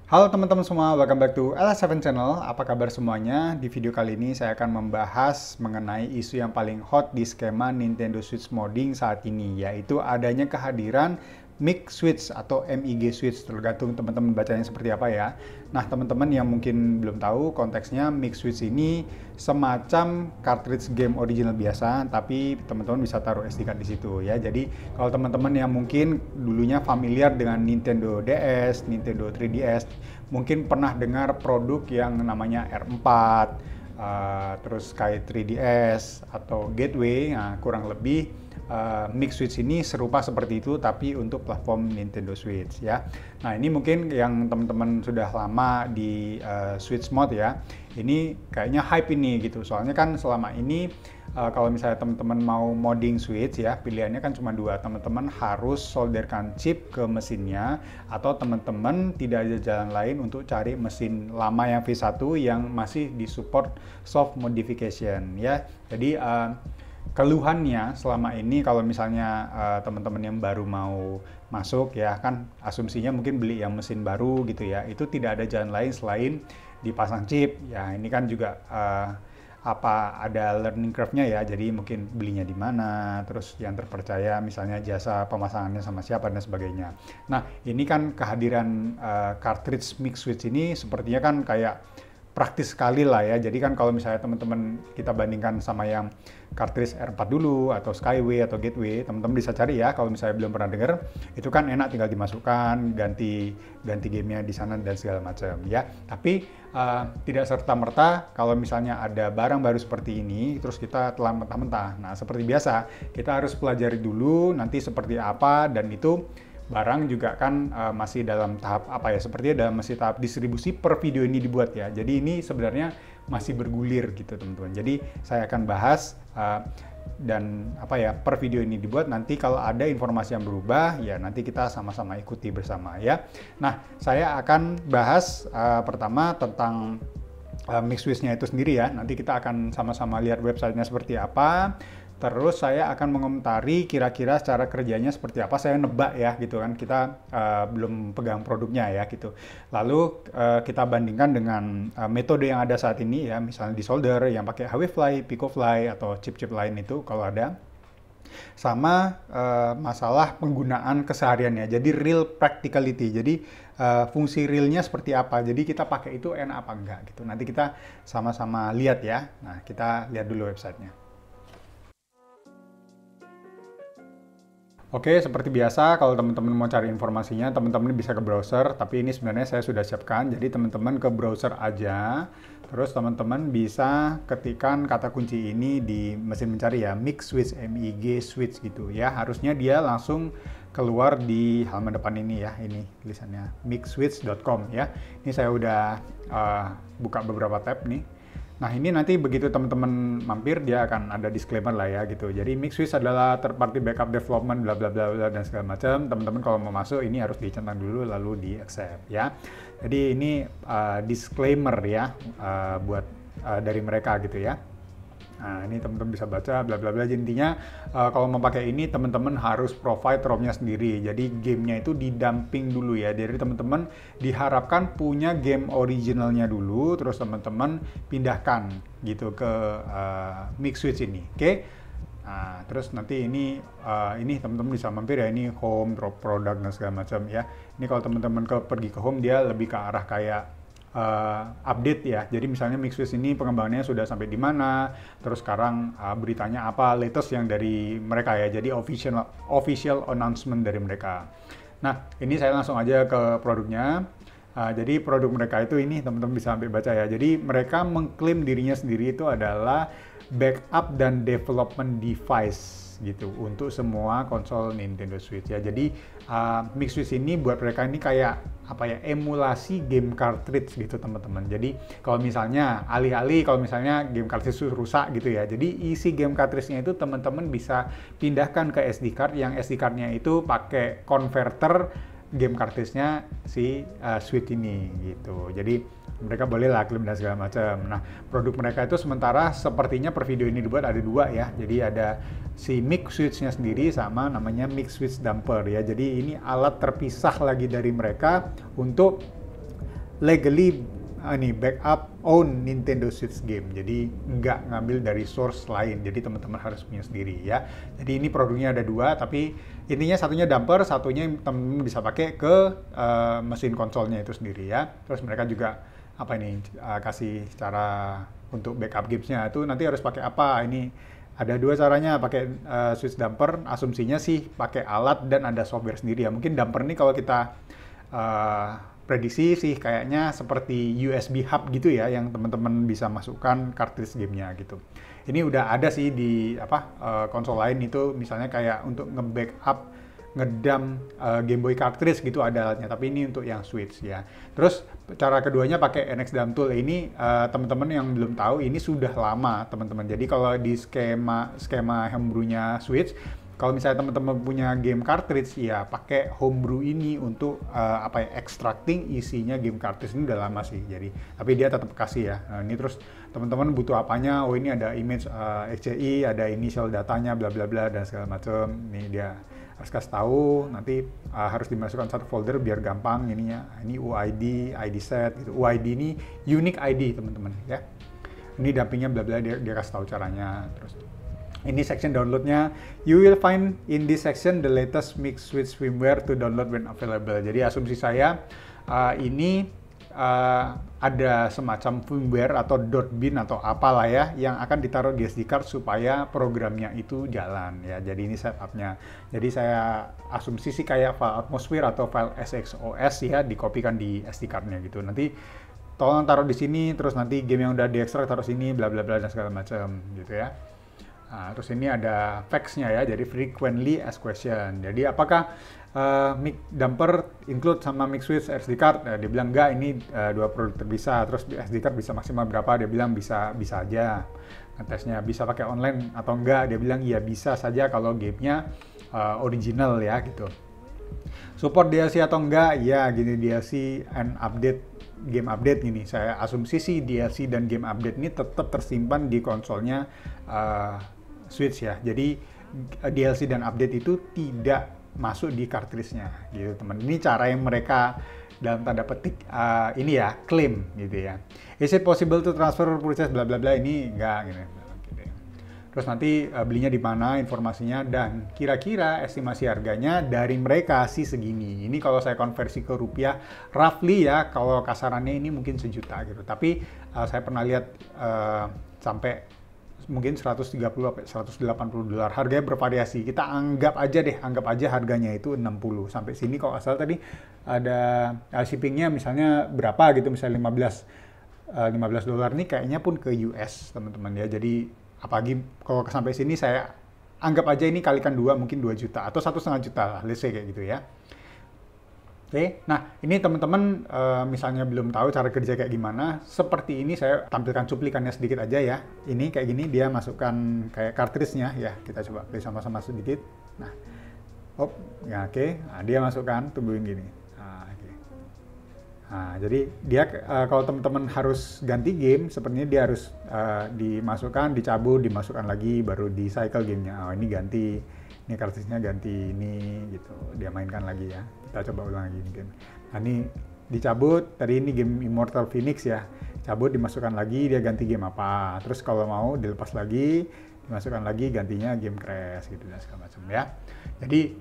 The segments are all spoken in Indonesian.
Halo teman-teman semua, welcome back to LS7 Channel. Apa kabar semuanya? Di video kali ini saya akan membahas mengenai isu yang paling hot di skema Nintendo Switch modding saat ini, yaitu adanya kehadiran MIG Switch atau MIG Switch, tergantung teman-teman bacanya seperti apa ya. Nah, teman-teman yang mungkin belum tahu konteksnya, MIG Switch ini semacam cartridge game original biasa, tapi teman-teman bisa taruh SD card di situ ya. Jadi, kalau teman-teman yang mungkin dulunya familiar dengan Nintendo DS, Nintendo 3DS, mungkin pernah dengar produk yang namanya R4, terus kayak 3DS atau Gateway, nah, kurang lebih MIG Switch ini serupa seperti itu tapi untuk platform Nintendo Switch ya. Nah, ini mungkin yang teman-teman sudah lama di Switch mod ya. Ini kayaknya hype ini gitu. Soalnya kan selama ini kalau misalnya teman-teman mau modding Switch ya, pilihannya kan cuma dua. Teman-teman harus solderkan chip ke mesinnya, atau teman-teman tidak ada jalan lain untuk cari mesin lama yang V1 yang masih disupport soft modification ya. Jadi keluhannya selama ini kalau misalnya teman-teman yang baru mau masuk ya, kan asumsinya mungkin beli yang mesin baru gitu ya, itu tidak ada jalan lain selain dipasang chip ya. Ini kan juga apa ada learning curve-nya ya, jadi mungkin belinya di mana, terus yang terpercaya misalnya jasa pemasangannya sama siapa dan sebagainya. Nah, ini kan kehadiran cartridge MIG Switch ini sepertinya kan kayak praktis sekali lah ya. Jadi kan kalau misalnya teman-teman kita bandingkan sama yang cartridge R4 dulu atau Skyway atau Gateway, teman-teman bisa cari ya kalau misalnya belum pernah dengar. Itu kan enak, tinggal dimasukkan, ganti gamenya di sana dan segala macam ya. Tapi tidak serta-merta kalau misalnya ada barang baru seperti ini terus kita telan mentah-mentah. Nah, seperti biasa, kita harus pelajari dulu nanti seperti apa, dan itu barang juga kan masih dalam tahap apa ya, sepertinya masih tahap distribusi per video ini dibuat ya. Jadi ini sebenarnya masih bergulir gitu teman-teman. Jadi saya akan bahas dan apa ya, per video ini dibuat, nanti kalau ada informasi yang berubah ya nanti kita sama-sama ikuti bersama ya. Nah, saya akan bahas pertama tentang MIG Switch-nya itu sendiri ya. Nanti kita akan sama-sama lihat websitenya seperti apa. Terus saya akan mengomentari kira-kira cara kerjanya seperti apa. Saya nebak ya gitu kan, kita belum pegang produknya ya gitu. Lalu kita bandingkan dengan metode yang ada saat ini ya, misalnya di solder yang pakai HWFly, PicoFly atau chip-chip lain itu kalau ada. Sama masalah penggunaan kesehariannya, jadi real practicality. Jadi fungsi realnya seperti apa, jadi kita pakai itu enak apa enggak gitu. Nanti kita sama-sama lihat ya. Nah, kita lihat dulu websitenya. Oke, seperti biasa, kalau teman-teman mau cari informasinya, teman-teman bisa ke browser, tapi ini sebenarnya saya sudah siapkan, jadi teman-teman ke browser aja, terus teman-teman bisa ketikkan kata kunci ini di mesin mencari ya, MIG Switch, MIG Switch gitu ya, harusnya dia langsung keluar di halaman depan ini ya, ini tulisannya migswitch.com ya. Ini saya udah buka beberapa tab nih. Nah, ini nanti begitu teman-teman mampir, dia akan ada disclaimer lah ya gitu. Jadi MIG Switch adalah third party backup development bla bla bla bla dan segala macam. Teman-teman kalau mau masuk ini harus dicentang dulu lalu di accept ya. Jadi ini disclaimer ya buat dari mereka gitu ya. Nah, ini teman-teman bisa baca bla bla bla. Intinya kalau mau pakai ini teman-teman harus provide ROM-nya sendiri. Jadi gamenya itu didumping dulu ya. Jadi teman-teman diharapkan punya game originalnya dulu, terus teman-teman pindahkan gitu ke MIG Switch ini. Oke? Nah, terus nanti ini teman-teman bisa mampir ya, ini home, drop product dan segala macam ya. Ini kalau teman-teman pergi ke home, dia lebih ke arah kayak update ya. Jadi misalnya MIG Switch ini pengembangannya sudah sampai di mana, terus sekarang beritanya apa, latest yang dari mereka ya. Jadi official announcement dari mereka. Nah, ini saya langsung aja ke produknya. Jadi produk mereka itu ini teman-teman bisa sampai baca ya. Jadi mereka mengklaim dirinya sendiri itu adalah backup dan development device gitu untuk semua konsol Nintendo Switch ya. Jadi MIG Switch ini buat mereka ini kayak apa ya, emulasi game cartridge gitu teman-teman. Jadi kalau misalnya alih-alih kalau misalnya game cartridge itu rusak gitu ya, jadi isi game cartridge-nya itu teman-teman bisa pindahkan ke SD card, yang SD card-nya itu pakai converter game cartridge-nya si Switch ini gitu. Jadi mereka boleh lah klaim dan segala macam. Nah, produk mereka itu sementara sepertinya per video ini dibuat ada dua ya. Jadi ada si MIG Switch-nya sendiri sama namanya MIG Switch Dumper ya. Jadi ini alat terpisah lagi dari mereka untuk legally ini backup own Nintendo Switch game, jadi nggak ngambil dari source lain, jadi teman-teman harus punya sendiri ya. Jadi ini produknya ada dua, tapi intinya satunya damper, satunya teman-teman bisa pakai ke mesin konsolnya itu sendiri ya. Terus mereka juga apa ini kasih cara untuk backup gamesnya itu nanti harus pakai apa. Ini ada dua caranya pakai Switch damper, asumsinya sih pakai alat dan ada software sendiri ya. Mungkin damper ini kalau kita prediksi sih kayaknya seperti USB hub gitu ya, yang teman-teman bisa masukkan cartridge gamenya gitu. Ini udah ada sih di konsol lain itu, misalnya kayak untuk nge-backup ngedump Game Boy cartridge gitu ada alatnya, tapi ini untuk yang Switch ya. Terus cara keduanya pakai NX Dump Tool. Ini teman-teman yang belum tahu, ini sudah lama teman-teman. Jadi kalau di skema homebrew-nya Switch, kalau misalnya teman-teman punya game cartridge, ya pakai homebrew ini untuk extracting isinya game cartridge. Ini udah lama sih, jadi tapi dia tetap kasih ya. Nah, ini terus teman-teman butuh apanya? Oh ini ada image XCI, ada initial datanya, bla bla bla dan segala macam. Ini dia harus kasih tahu. Nanti harus dimasukkan satu folder biar gampang ininya. Ini UID, ID set, gitu. UID ini unique ID teman-teman ya. Ini dampingnya bla bla, dia kasih tahu caranya. Terus ini section downloadnya, you will find in this section the latest Mix Switch firmware to download when available. Jadi asumsi saya ini ada semacam firmware atau .bin atau apalah ya yang akan ditaruh di SD card supaya programnya itu jalan ya. Jadi ini setupnya. Jadi saya asumsi sih kayak file atmosphere atau file SXOS ya, dikopikan di SD cardnya gitu. Nanti tolong taruh di sini, terus nanti game yang udah diekstrak taruh sini, bla bla bla dan segala macam gitu ya. Nah, terus ini ada facts-nya ya, jadi frequently asked question. Jadi apakah mic damper include sama mic switch SD card? Dia bilang enggak, ini dua produk terpisah. Terus SD card bisa maksimal berapa? Dia bilang bisa aja. Ngetesnya bisa pakai online atau enggak? Dia bilang iya bisa saja kalau gamenya original ya gitu. Support DLC atau enggak? Ya gini, DLC and update, game update gini. Saya asumsi sih DLC dan game update ini tetap tersimpan di konsolnya Switch ya. Jadi DLC dan update itu tidak masuk di cartridge-nya gitu teman. Ini cara yang mereka dalam tanda petik ini ya klaim gitu ya. Is it possible to transfer purchase bla bla bla, ini enggak gitu. Terus nanti belinya di mana informasinya dan kira-kira estimasi harganya dari mereka sih segini. Ini kalau saya konversi ke rupiah roughly ya, kalau kasarannya ini mungkin 1 juta gitu. Tapi saya pernah lihat sampai mungkin 130 sampai 180 dolar. Harganya bervariasi. Kita anggap aja harganya itu 60. Sampai sini kalau asal tadi ada shippingnya misalnya berapa gitu, misalnya 15 dolar nih kayaknya pun ke US, teman-teman ya. Jadi apalagi kalau sampai sini saya anggap aja ini kalikan 2 mungkin 2 juta atau 1,5 juta lah, let's say kayak gitu ya. Oke, nah ini teman-teman misalnya belum tahu cara kerja kayak gimana, seperti ini saya tampilkan cuplikannya sedikit aja ya. Ini kayak gini, dia masukkan kayak cartridge-nya ya. Kita coba play sama-sama sedikit. Nah, hop, ya oke. Nah, dia masukkan, tungguin gini. Nah, oke. Nah, jadi dia kalau teman-teman harus ganti game, sepertinya dia harus dimasukkan, dicabut, dimasukkan lagi, baru di cycle gamenya. Oh ini ganti. Ini kartusnya ganti ini gitu, dia mainkan lagi ya. Kita coba ulang lagi ini game. Nah ini dicabut, tadi ini game Immortal Phoenix ya. Cabut, dimasukkan lagi, dia ganti game apa. Terus kalau mau dilepas lagi, dimasukkan lagi, gantinya game Crash gitu dan segala macam ya. Jadi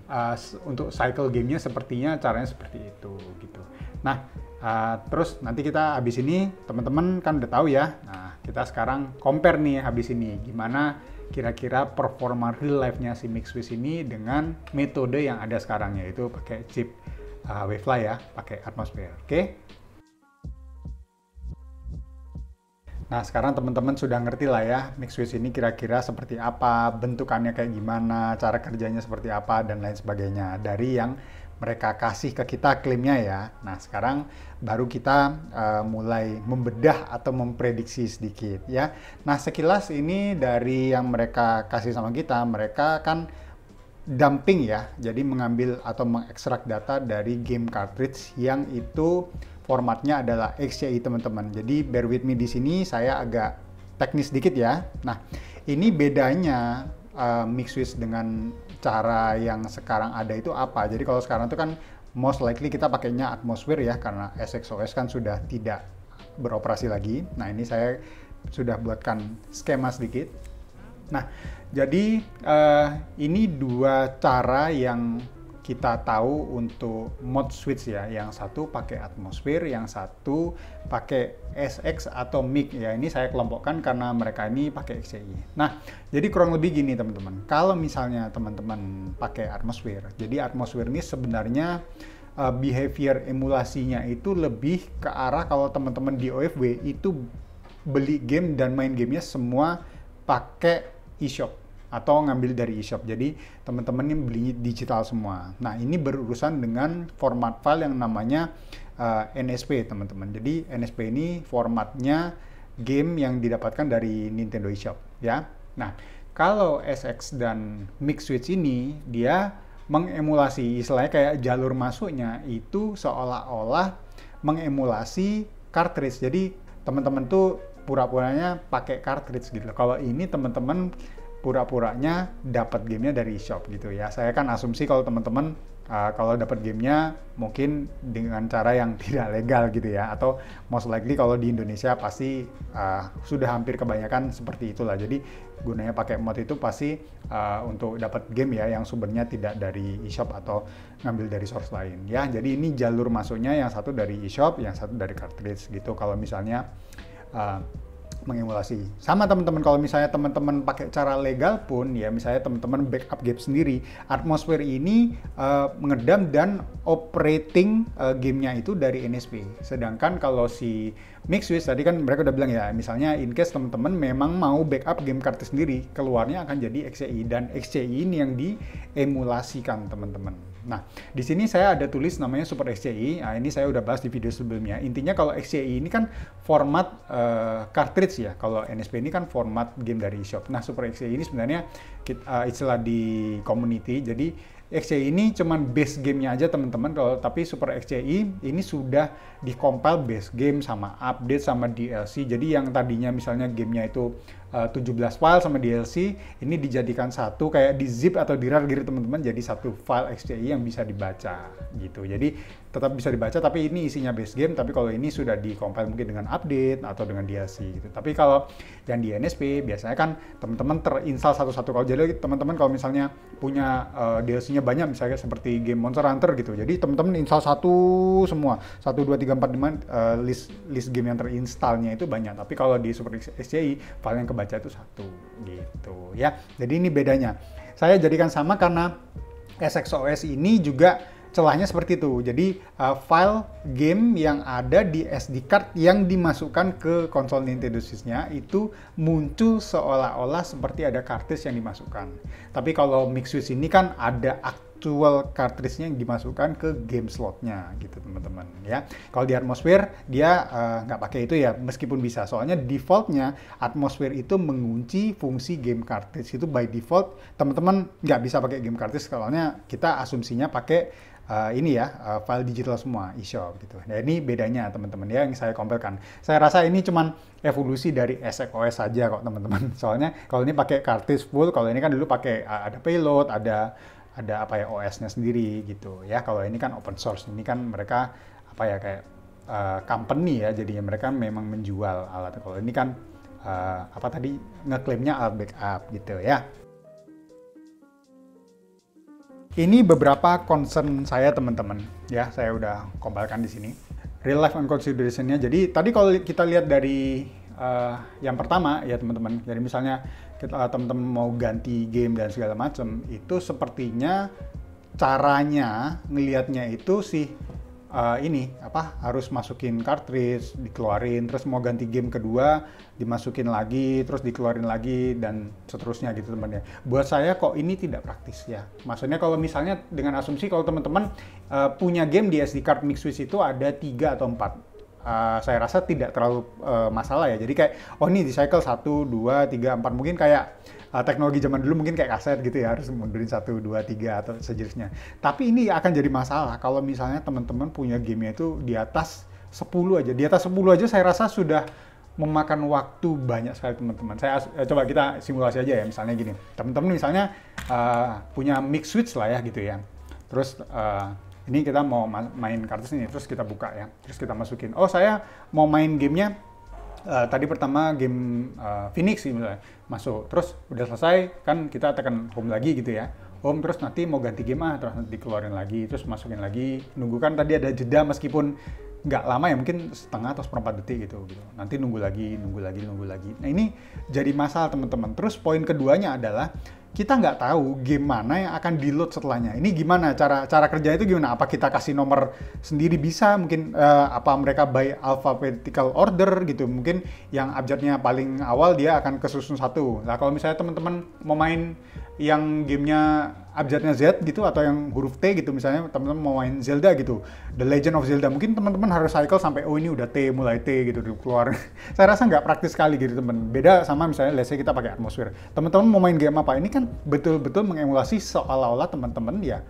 untuk cycle gamenya sepertinya caranya seperti itu gitu. Nah terus nanti kita habis ini teman-teman kan udah tahu ya. Nah kita sekarang compare nih habis ini gimana kira-kira performa real life-nya si MixSwitch ini dengan metode yang ada sekarang, yaitu pakai chip Wavefly ya, pakai Atmosphere. Oke? Nah, sekarang teman-teman sudah ngerti lah ya, MixSwitch ini kira-kira seperti apa, bentukannya kayak gimana, cara kerjanya seperti apa, dan lain sebagainya. Dari yang mereka kasih ke kita klaimnya ya. Nah, sekarang baru kita mulai membedah atau memprediksi sedikit ya. Nah, sekilas ini dari yang mereka kasih sama kita, mereka kan dumping ya. Jadi mengambil atau mengekstrak data dari game cartridge yang itu formatnya adalah XCI teman-teman. Jadi bear with me di sini, saya agak teknis sedikit ya. Nah, ini bedanya MixSwitch dengan cara yang sekarang ada itu apa? Jadi kalau sekarang itu kan most likely kita pakainya Atmosphere ya, karena SXOS kan sudah tidak beroperasi lagi. Nah, ini saya sudah buatkan skema sedikit. Nah, jadi ini dua cara yang kita tahu untuk mode switch ya. Yang satu pakai Atmosphere, yang satu pakai SX atau MIG ya. Ini saya kelompokkan karena mereka ini pakai XCI. Nah, jadi kurang lebih gini teman-teman. Kalau misalnya teman-teman pakai Atmosphere, jadi Atmosphere ini sebenarnya behavior emulasinya itu lebih ke arah kalau teman-teman di OFW itu beli game dan main gamenya semua pakai eShop atau ngambil dari eShop. Jadi teman-teman ini beli digital semua. Nah, ini berurusan dengan format file yang namanya NSP teman-teman. Jadi NSP ini formatnya game yang didapatkan dari Nintendo eShop ya. Nah, kalau SX dan MIG Switch ini dia mengemulasi, istilahnya kayak jalur masuknya itu seolah-olah mengemulasi cartridge. Jadi teman-teman tuh pura-puranya pakai cartridge gitu. Kalau ini teman-teman pura-puranya dapat gamenya dari shop gitu ya. Saya kan asumsi kalau teman-teman kalau dapat gamenya mungkin dengan cara yang tidak legal gitu ya, atau most likely kalau di Indonesia pasti sudah hampir kebanyakan seperti itulah. Jadi gunanya pakai mod itu pasti untuk dapat game ya yang sumbernya tidak dari eShop atau ngambil dari source lain ya. Jadi ini jalur masuknya, yang satu dari eShop, yang satu dari cartridge gitu. Kalau misalnya mengemulasi. Sama teman-teman, kalau misalnya teman-teman pakai cara legal pun ya, misalnya teman-teman backup game sendiri, Atmosphere ini mengedam dan operating gamenya itu dari NSP. Sedangkan kalau si MIG Switch tadi kan mereka udah bilang ya, misalnya in case teman-teman memang mau backup game kartu sendiri, keluarnya akan jadi XCI, dan XCI ini yang diemulasikan teman-teman. Nah, di sini saya ada tulis namanya Super XCI. Nah, ini saya udah bahas di video sebelumnya. Intinya kalau XCI ini kan format cartridge ya. Kalau NSP ini kan format game dari eShop. Nah, Super XCI ini sebenarnya istilah di community. Jadi XCI ini cuman base gamenya aja teman-teman. Tapi Super XCI ini sudah di-compile base game sama update sama DLC. Jadi yang tadinya misalnya gamenya itu 17 file sama DLC, ini dijadikan satu, kayak di zip atau di rar gitu teman-teman, jadi satu file XCI yang bisa dibaca gitu. Jadi tetap bisa dibaca tapi ini isinya base game, tapi kalau ini sudah di-compile mungkin dengan update atau dengan DLC gitu. Tapi kalau yang di NSP biasanya kan teman-teman terinstall satu-satu. Kalau jadi teman-teman kalau misalnya punya DLC-nya banyak, misalnya seperti game Monster Hunter gitu, jadi teman-teman install satu semua, 1, 2, 3, 4, 5 list game yang terinstallnya itu banyak. Tapi kalau di Super XCI file yang baca itu satu gitu ya. Jadi ini bedanya. Saya jadikan sama karena SXOS ini juga celahnya seperti itu. Jadi file game yang ada di SD card yang dimasukkan ke konsol Nintendo Switch-nya itu muncul seolah-olah seperti ada cartridge yang dimasukkan. Tapi kalau MIG Switch ini kan ada actual cartridge-nya yang dimasukkan ke game slot-nya gitu teman-teman ya. Kalau di Atmosphere dia nggak pakai itu ya, meskipun bisa. Soalnya default-nya Atmosphere itu mengunci fungsi game cartridge. Itu by default teman-teman nggak bisa pakai game cartridge, soalnya kita asumsinya pakai ini ya, file digital semua, eShop gitu. Nah ini bedanya teman-teman ya yang saya compile-kan. Saya rasa ini cuman evolusi dari SXOS saja kok teman-teman. Soalnya kalau ini pakai cartridge full, kalau ini kan dulu pakai ada payload, ada apa ya, OS-nya sendiri gitu ya. Kalau ini kan open source, ini kan mereka apa ya, kayak company ya, jadinya mereka memang menjual alat. Kalau ini kan apa tadi, ngeklaimnya alat backup gitu ya. Ini beberapa concern saya teman-teman ya, saya udah kompilekan di sini. Real life and consideration-nya. Jadi tadi kalau kita lihat dari yang pertama ya teman-teman, jadi misalnya teman-teman mau ganti game dan segala macam, itu sepertinya caranya ngelihatnya itu sih ini apa, harus masukin cartridge, dikeluarin, terus mau ganti game kedua dimasukin lagi, terus dikeluarin lagi, dan seterusnya gitu teman-teman ya. Buat saya kok ini tidak praktis ya. Maksudnya kalau misalnya dengan asumsi kalau teman-teman punya game di SD card MIG Switch itu ada 3 atau 4, saya rasa tidak terlalu masalah ya. Jadi kayak, oh ini di cycle 1, 2, 3, 4, mungkin kayak teknologi zaman dulu mungkin kayak kaset gitu ya, harus mundurin 1, 2, 3 atau sejenisnya. Tapi ini akan jadi masalah kalau misalnya teman-teman punya gamenya itu di atas 10 aja. Di atas 10 aja saya rasa sudah memakan waktu banyak sekali teman-teman. Saya coba kita simulasi aja ya, misalnya gini. Teman-teman misalnya punya MIG Switch lah ya gitu ya. Terus Ini kita mau main kartis ini, terus kita buka ya, terus kita masukin. Oh, saya mau main gamenya tadi pertama game Phoenix sih misalnya, masuk. Terus udah selesai kan kita tekan home lagi gitu ya. Home, terus nanti mau ganti game terus nanti dikeluarin lagi, terus masukin lagi. Nunggu kan tadi ada jeda meskipun nggak lama ya, mungkin setengah atau seperempat detik gitu. Nanti nunggu lagi. Nah ini jadi masalah teman-teman. Terus poin keduanya adalah kita nggak tahu game mana yang akan di-load setelahnya. Ini gimana cara kerjanya itu gimana? Apa kita kasih nomor sendiri bisa? Mungkin apa mereka by alphabetical order gitu? Mungkin yang abjadnya paling awal dia akan kesusun satu. Nah kalau misalnya teman-teman mau main yang gamenya abjadnya Z gitu atau yang huruf T gitu, misalnya teman-teman mau main Zelda gitu, The Legend of Zelda, mungkin teman-teman harus cycle sampai oh ini udah T, mulai T gitu keluar. Saya rasa nggak praktis sekali gitu teman. Beda sama misalnya let's say kita pakai atmosfer. Teman-teman mau main game apa? Ini kan betul-betul mengemulasi seolah-olah teman-teman ya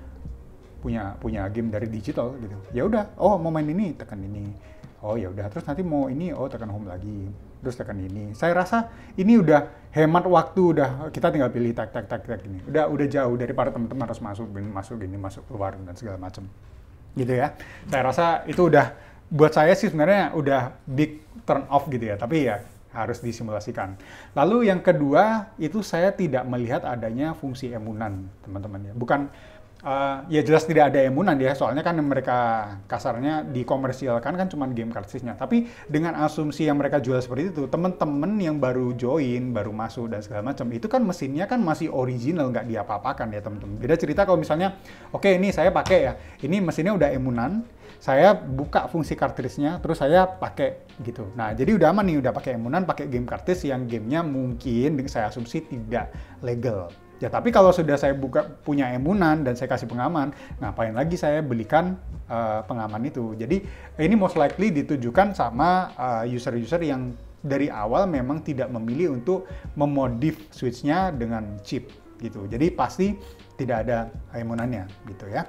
punya game dari digital gitu. Ya udah, oh mau main ini tekan ini. Oh ya udah, terus nanti mau ini tekan home lagi. Terus tekan ini. Saya rasa ini udah hemat waktu, udah kita tinggal pilih tak ini. Udah jauh daripada teman-teman harus masuk keluar dan segala macam. Gitu ya. Saya rasa itu udah buat saya sih sebenarnya udah big turn off gitu ya. Tapi ya harus disimulasikan. Lalu yang kedua itu saya tidak melihat adanya fungsi emunan, teman-teman ya. Bukan ya jelas tidak ada emunan ya, soalnya kan mereka kasarnya dikomersialkan kan cuma game kartisnya. Tapi dengan asumsi yang mereka jual seperti itu, teman-teman yang baru join, baru masuk dan segala macam, itu kan mesinnya kan masih original, nggak diapa-apakan ya teman-teman. Beda cerita kalau misalnya, oke ini saya pakai ya, ini mesinnya udah emunan, saya buka fungsi kartrisnya, terus saya pakai gitu. Nah jadi udah aman nih, udah pakai emunan, pakai game kartis yang gamenya mungkin saya asumsi tidak legal. Ya tapi kalau sudah saya punya emunan dan saya kasih pengaman, ngapain lagi saya belikan pengaman itu? Jadi ini most likely ditujukan sama user-user yang dari awal memang tidak memilih untuk memodif switch-nya dengan chip gitu. Jadi pasti tidak ada emunannya gitu ya.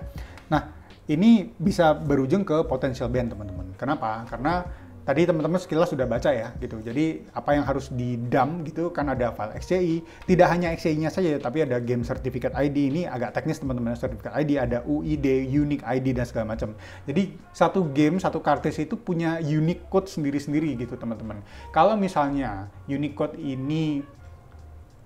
Nah ini bisa berujung ke potential ban teman-teman. Kenapa? Karena tadi teman-teman sekilas sudah baca ya gitu. Jadi apa yang harus di-dump gitu kan ada file XCI. Tidak hanya XCI-nya saja tapi ada game certificate ID. Ini agak teknis teman-teman, certificate ID, ada UID, unique ID dan segala macam. Jadi satu game, satu kartis itu punya unique code sendiri-sendiri gitu teman-teman. Kalau misalnya unique code ini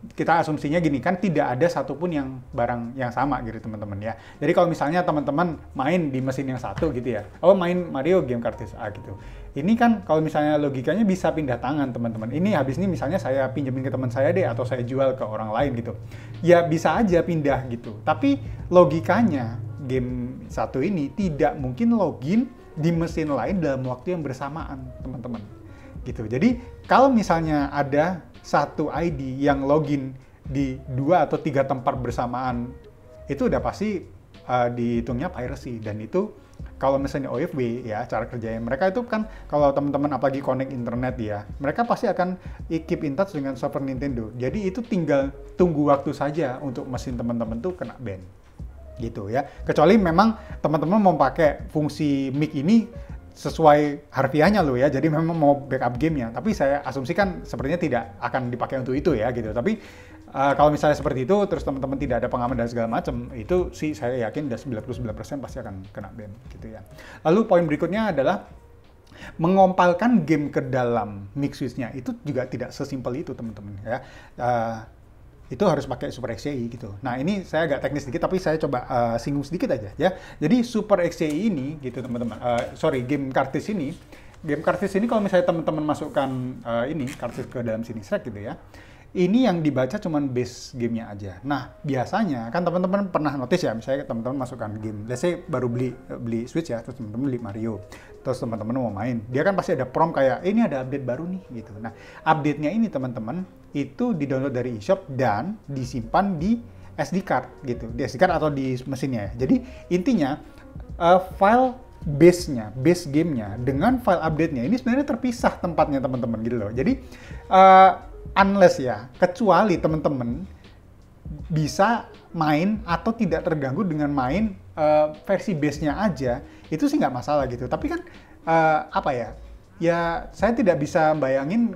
kita asumsinya gini kan, tidak ada satupun yang barang yang sama gitu teman-teman ya. Jadi kalau misalnya teman-teman main di mesin yang satu gitu ya, main Mario game kartis A gitu. Ini kan kalau misalnya logikanya bisa pindah tangan teman-teman. Ini habis ini misalnya saya pinjemin ke teman saya deh, atau saya jual ke orang lain gitu. Ya bisa aja pindah gitu. Tapi logikanya game satu ini tidak mungkin login di mesin lain dalam waktu yang bersamaan teman-teman. Gitu. Jadi kalau misalnya ada satu ID yang login di 2 atau 3 tempat bersamaan, itu udah pasti dihitungnya piracy. Dan itu kalau misalnya OFW ya, cara kerjanya mereka itu kan kalau teman-teman apalagi connect internet ya, mereka pasti akan keep in touch dengan server Nintendo. Jadi itu tinggal tunggu waktu saja untuk mesin teman-teman tuh kena ban gitu ya. Kecuali memang teman-teman mau pakai fungsi mic ini sesuai harfiahnya loh ya, jadi memang mau backup gamenya, tapi saya asumsikan sepertinya tidak akan dipakai untuk itu ya gitu. Tapi kalau misalnya seperti itu, terus teman-teman tidak ada pengaman dan segala macam, itu sih saya yakin udah 99% pasti akan kena ban gitu ya. Lalu poin berikutnya adalah mengompalkan game ke dalam mix switch-nya, itu juga tidak sesimpel itu teman-teman ya. Itu harus pakai Super XCI gitu. Nah ini saya agak teknis sedikit, tapi saya coba singgung sedikit aja ya. Jadi Super XCI ini gitu teman-teman, game kartis ini kalau misalnya teman-teman masukkan ini kartis ke dalam sini set gitu ya, ini yang dibaca cuman base gamenya aja. Nah biasanya kan teman-teman pernah notice ya, misalnya teman-teman masukkan game, let's say baru beli Switch ya, terus teman-teman beli Mario, terus teman-teman mau main, dia kan pasti ada prompt kayak ini ada update baru nih gitu. Nah update-nya ini teman-teman itu di-download dari eShop dan disimpan di SD card gitu, di SD card atau di mesinnya ya. Jadi intinya file base gamenya dengan file update-nya ini sebenarnya terpisah tempatnya teman-teman gitu loh. Jadi unless ya, kecuali teman-teman bisa main atau tidak terganggu dengan main versi base-nya aja, itu sih nggak masalah gitu. Tapi kan apa ya, ya saya tidak bisa bayangin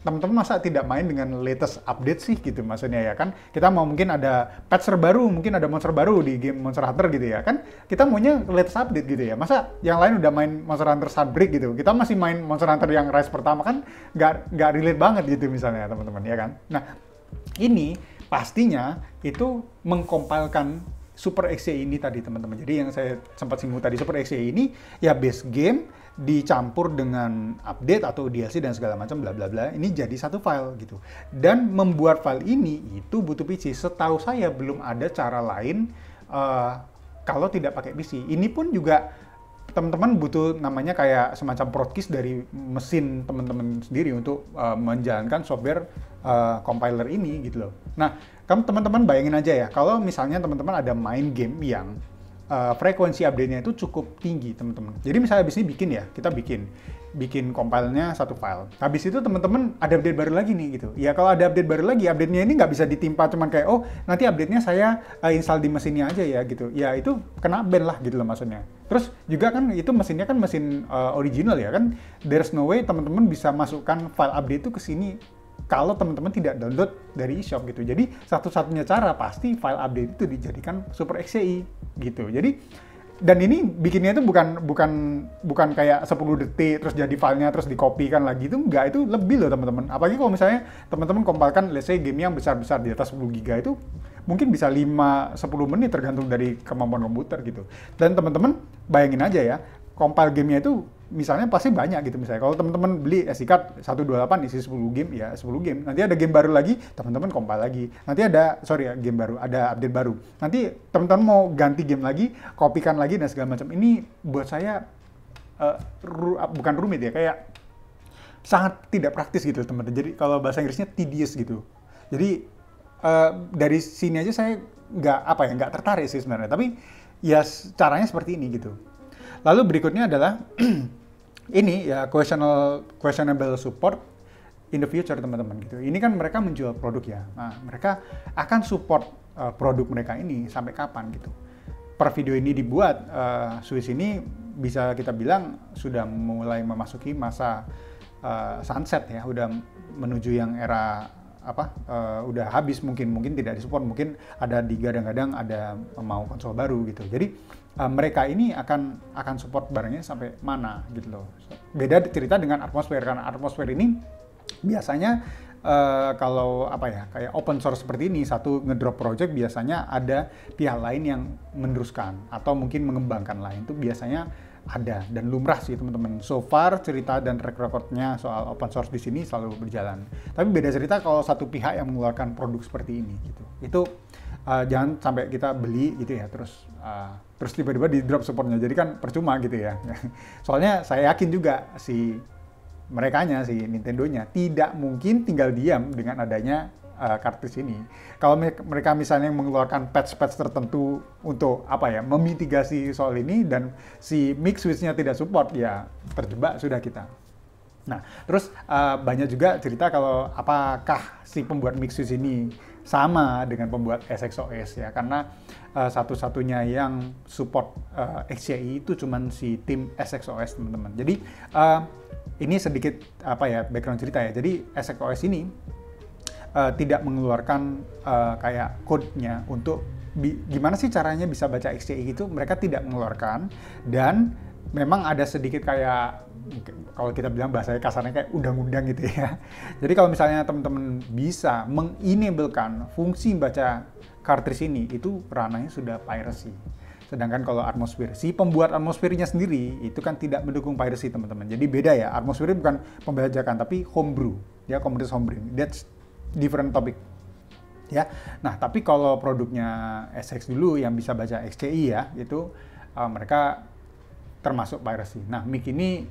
teman-teman masa tidak main dengan latest update sih gitu, maksudnya ya kan kita mau mungkin ada patch terbaru, mungkin ada monster baru di game Monster Hunter gitu ya kan, kita maunya latest update gitu ya, masa yang lain udah main Monster Hunter Sunbreak gitu, kita masih main Monster Hunter yang Rise pertama, kan nggak relate banget gitu misalnya teman-teman ya kan. Nah ini pastinya itu mengkompilkan Super XCI ini tadi teman-teman. Jadi yang saya sempat singgung tadi, Super XCI ini ya base game dicampur dengan update atau DLC dan segala macam bla bla bla. Ini jadi satu file gitu. Dan membuat file ini itu butuh PC. Setahu saya belum ada cara lain kalau tidak pakai PC. Ini pun juga teman-teman butuh namanya kayak semacam protkey dari mesin teman-teman sendiri untuk menjalankan software compiler ini gitu loh. Nah, kamu teman-teman bayangin aja ya, kalau misalnya teman-teman ada main game yang frekuensi update-nya itu cukup tinggi teman-teman. Jadi misalnya habis ini kita bikin compile-nya satu file. Habis itu teman-teman ada update baru lagi nih gitu. Ya kalau ada update baru lagi, update-nya ini nggak bisa ditimpa cuman kayak, oh nanti update-nya saya install di mesinnya aja ya gitu. Ya itu kena ban lah gitu loh maksudnya. Terus juga kan itu mesinnya kan mesin original ya kan. There's no way teman-teman bisa masukkan file update itu ke sini kalau teman-teman tidak download dari eShop gitu. Jadi satu-satunya cara pasti file update itu dijadikan Super XCI gitu. Jadi dan ini bikinnya itu bukan kayak 10 detik terus jadi filenya terus dikopikan lagi, itu enggak, itu lebih loh teman-teman. Apalagi kalau misalnya teman-teman kompilkan let's say game yang besar-besar di atas 10 GB itu mungkin bisa 5-10 menit tergantung dari kemampuan komputer gitu. Dan teman-teman bayangin aja ya, compile gamenya itu misalnya pasti banyak gitu. Misalnya kalau teman-teman beli SD card 128 isi 10 game ya 10 game, nanti ada game baru lagi teman-teman compile lagi, nanti ada game baru, ada update baru, nanti teman-teman mau ganti game lagi kopikan lagi dan segala macam. Ini buat saya bukan rumit ya, kayak sangat tidak praktis gitu teman-teman. Jadi kalau bahasa Inggrisnya tedious gitu. Jadi dari sini aja saya nggak tertarik sih sebenarnya, tapi ya caranya seperti ini gitu. Lalu berikutnya adalah ini ya questionable support in the future teman-teman gitu. Ini kan mereka menjual produk ya. Nah, mereka akan support produk mereka ini sampai kapan gitu. Per video ini dibuat, Swiss ini bisa kita bilang sudah mulai memasuki masa sunset ya, udah menuju yang era udah habis, mungkin tidak disupport, mungkin ada digadang-gadang ada mau konsol baru gitu. Jadi mereka ini akan support barangnya sampai mana gitu loh. Beda cerita dengan Atmosphere, karena Atmosphere ini biasanya kalau kayak open source seperti ini, satu ngedrop project biasanya ada pihak lain yang meneruskan atau mungkin mengembangkan lain, itu biasanya ada dan lumrah sih teman-teman. So far cerita dan track recordnya soal open source di sini selalu berjalan. Tapi beda cerita kalau satu pihak yang mengeluarkan produk seperti ini gitu. Itu jangan sampai kita beli gitu ya, terus tiba-tiba di drop supportnya, jadi kan percuma gitu ya. Soalnya saya yakin juga si Nintendo-nya tidak mungkin tinggal diam dengan adanya cartridge ini. Kalau mereka misalnya mengeluarkan patch-patch tertentu untuk memitigasi soal ini dan si mix switch-nya tidak support, ya terjebak sudah kita. Nah, terus banyak juga cerita kalau apakah si pembuat mix switch ini sama dengan pembuat SXOS ya, karena satu-satunya yang support XCI itu cuman si tim SXOS teman-teman. Jadi ini sedikit background cerita ya. Jadi SXOS ini tidak mengeluarkan kayak code-nya untuk gimana sih caranya bisa baca XCI itu, mereka tidak mengeluarkan. Dan memang ada sedikit kayak, kalau kita bilang bahasanya kasarnya kayak undang-undang gitu ya. Jadi kalau misalnya teman-teman bisa mengenablekan fungsi baca cartridge ini, itu ranahnya sudah piracy. Sedangkan kalau Atmosphere, si pembuat Atmosphere-nya sendiri itu kan tidak mendukung piracy teman-teman. Jadi beda ya, Atmosphere bukan pembajakan tapi homebrew, ya komunitas homebrew. That's different topic. Ya. Nah, tapi kalau produknya SX dulu yang bisa baca XCI ya, itu mereka termasuk piracy. Nah, mic ini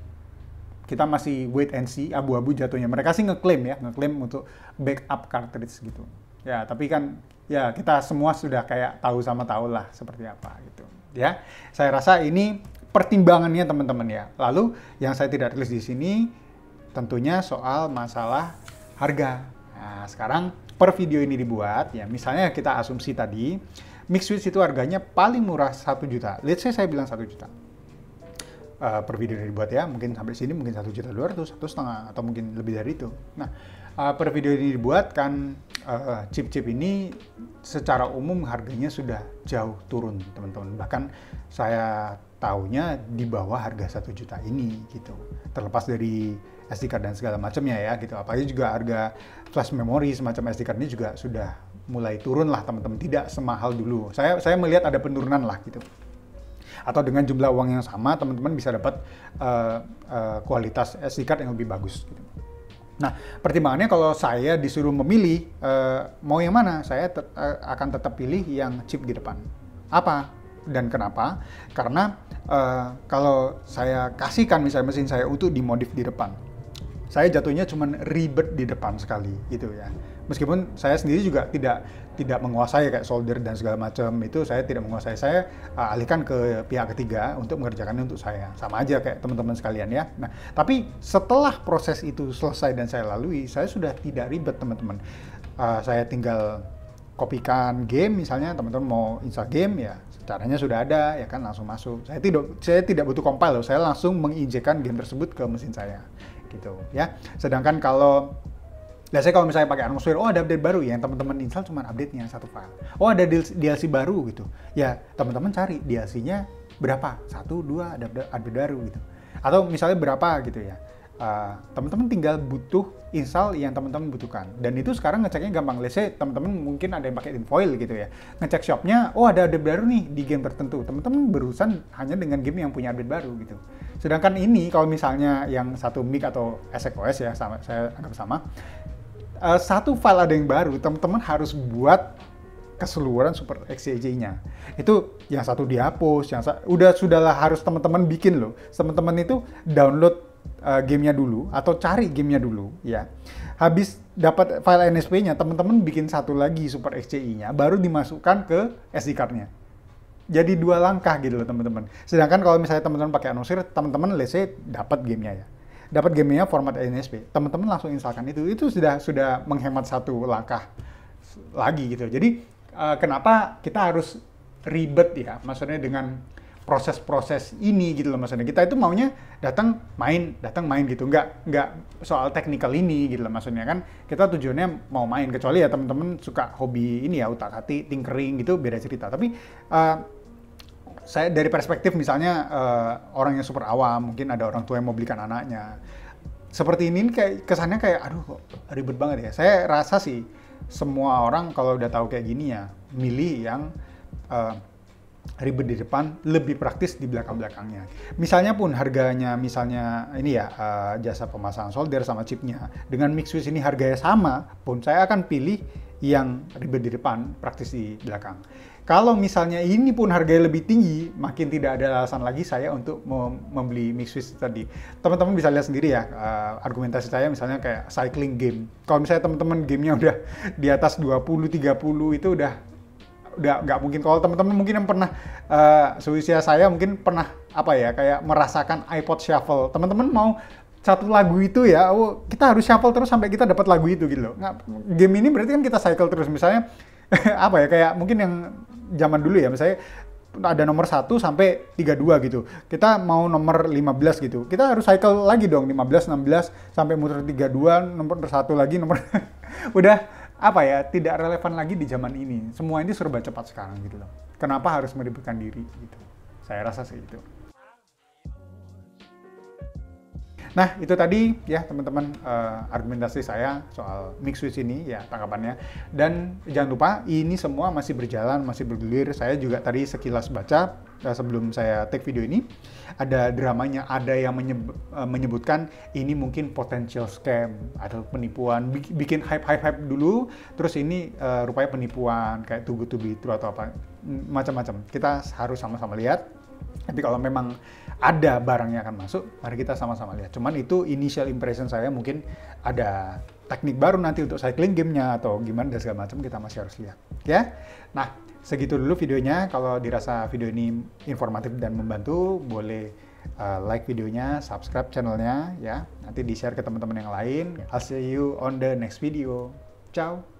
kita masih wait and see, abu-abu jatuhnya. Mereka sih ngeklaim untuk backup cartridge gitu. Ya, tapi kan ya kita semua sudah kayak tahu lah seperti apa gitu. Ya, saya rasa ini pertimbangannya teman-teman ya. Lalu yang saya tidak tulis di sini tentunya soal masalah harga. Nah, sekarang per video ini dibuat ya, misalnya kita asumsi tadi mix switch itu harganya paling murah 1 juta. Let's say saya bilang 1 juta. per video yang dibuat ya, mungkin sampai sini mungkin 1.200.000, 1,5 atau mungkin lebih dari itu. Nah, per video ini dibuat kan chip-chip ini secara umum harganya sudah jauh turun teman-teman. Bahkan saya tahunya di bawah harga 1 juta ini gitu. Terlepas dari SD card dan segala macamnya ya gitu. Apalagi juga harga flash memory semacam SD card ini juga sudah mulai turun lah teman-teman. Tidak semahal dulu. Saya melihat ada penurunan lah gitu. Atau dengan jumlah uang yang sama teman-teman bisa dapat kualitas SD card yang lebih bagus gitu. Nah, pertimbangannya kalau saya disuruh memilih mau yang mana, saya akan tetap pilih yang chip di depan. Apa dan kenapa? Karena kalau saya kasihkan misalnya mesin saya utuh dimodif di depan, saya jatuhnya cuma ribet di depan sekali gitu ya. Meskipun saya sendiri juga tidak menguasai kayak solder dan segala macam itu, saya tidak menguasai. Saya alihkan ke pihak ketiga untuk mengerjakannya untuk saya. Sama aja kayak teman-teman sekalian ya. Nah, tapi setelah proses itu selesai dan saya lalui, saya sudah tidak ribet teman-teman. Saya tinggal kopikan game misalnya, teman-teman mau install game ya, caranya sudah ada ya kan, langsung masuk. Saya tidak butuh compile loh, saya langsung menginjekkan game tersebut ke mesin saya gitu ya. Sedangkan kalau biasanya kalau misalnya pakai Atmosphere, oh ada update baru ya, yang teman-teman install cuma update-nya satu file. Oh ada DLC baru gitu. Ya teman-teman cari DLC-nya berapa? 1, 2 ada update baru gitu. Atau misalnya berapa gitu ya. Teman-teman tinggal butuh install yang teman-teman butuhkan. Dan itu sekarang ngeceknya gampang. Let's say teman-teman mungkin ada yang pakai tinfoil gitu ya. Ngecek shopnya, oh ada update baru nih di game tertentu. Teman-teman berurusan hanya dengan game yang punya update baru gitu. Sedangkan ini kalau misalnya yang satu mic atau SXOS ya, saya anggap sama. Satu file ada yang baru, teman-teman harus buat keseluruhan Super XCJ-nya. Itu yang satu dihapus, yang sudahlah harus teman-teman bikin loh. Teman-teman itu download gamenya dulu atau cari gamenya dulu ya. Habis dapat file NSP-nya, teman-teman bikin satu lagi Super XCI-nya, baru dimasukkan ke SD card-nya. Jadi 2 langkah gitu loh teman-teman. Sedangkan kalau misalnya teman-teman pakai Atmosphere, teman-teman let's say dapat gamenya ya. Dapat gamenya format NSP, teman-teman langsung instalkan itu sudah menghemat 1 langkah lagi gitu. Jadi kenapa kita harus ribet ya, maksudnya dengan proses-proses ini gitu loh maksudnya. Kita itu maunya datang main gitu, nggak soal teknikal ini gitu loh maksudnya kan. Kita tujuannya mau main, kecuali ya teman-teman suka hobi ini ya, utak-atik, tinkering gitu beda cerita. Tapi saya dari perspektif misalnya orang yang super awam, mungkin ada orang tua yang mau belikan anaknya. Seperti ini kayak kesannya kayak aduh kok ribet banget ya. Saya rasa sih semua orang kalau udah tahu kayak gini ya, milih yang ribet di depan, lebih praktis di belakang-belakangnya. Misalnya pun harganya misalnya ini ya jasa pemasangan solder sama chipnya dengan MixSwitch ini harganya sama pun, saya akan pilih yang ribet di depan, praktis di belakang. Kalau misalnya ini pun harganya lebih tinggi, makin tidak ada alasan lagi saya untuk membeli MixSwitch tadi. Teman-teman bisa lihat sendiri ya, argumentasi saya misalnya kayak cycling game. Kalau misalnya teman-teman gamenya udah di atas 20-30 itu udah nggak mungkin. Kalau teman-teman mungkin yang pernah seusia saya mungkin pernah apa ya, kayak merasakan iPod Shuffle. Teman-teman mau satu lagu itu ya, kita harus shuffle terus sampai kita dapat lagu itu gitu loh. Game ini berarti kan kita cycle terus. Misalnya apa ya, kayak mungkin yang zaman dulu ya, misalnya ada nomor 1 sampai 32 gitu. Kita mau nomor 15 gitu. Kita harus cycle lagi dong, 15, 16 sampai muter 32, nomor 1 lagi nomor udah apa ya, tidak relevan lagi di zaman ini. Semua ini serba cepat sekarang gitu loh. Kenapa harus meributkan diri gitu? Saya rasa sih itu. Nah, itu tadi ya teman-teman argumentasi saya soal MixSwitch ini ya, tanggapannya. Dan jangan lupa ini semua masih berjalan, masih bergulir. Saya juga tadi sekilas baca sebelum saya take video ini, ada dramanya, ada yang menyebutkan ini mungkin potential scam atau penipuan, bikin hype dulu, terus ini rupanya penipuan kayak too good to be true atau apa macam-macam. Kita harus sama-sama lihat. Tapi kalau memang ada barang yang akan masuk, mari kita sama-sama lihat. Cuman itu initial impression saya, mungkin ada teknik baru nanti untuk cycling gamenya atau gimana dan segala macam, kita masih harus lihat ya. Nah, segitu dulu videonya. Kalau dirasa video ini informatif dan membantu, boleh like videonya, subscribe channelnya ya. Nanti di-share ke teman-teman yang lain. I'll see you on the next video. Ciao.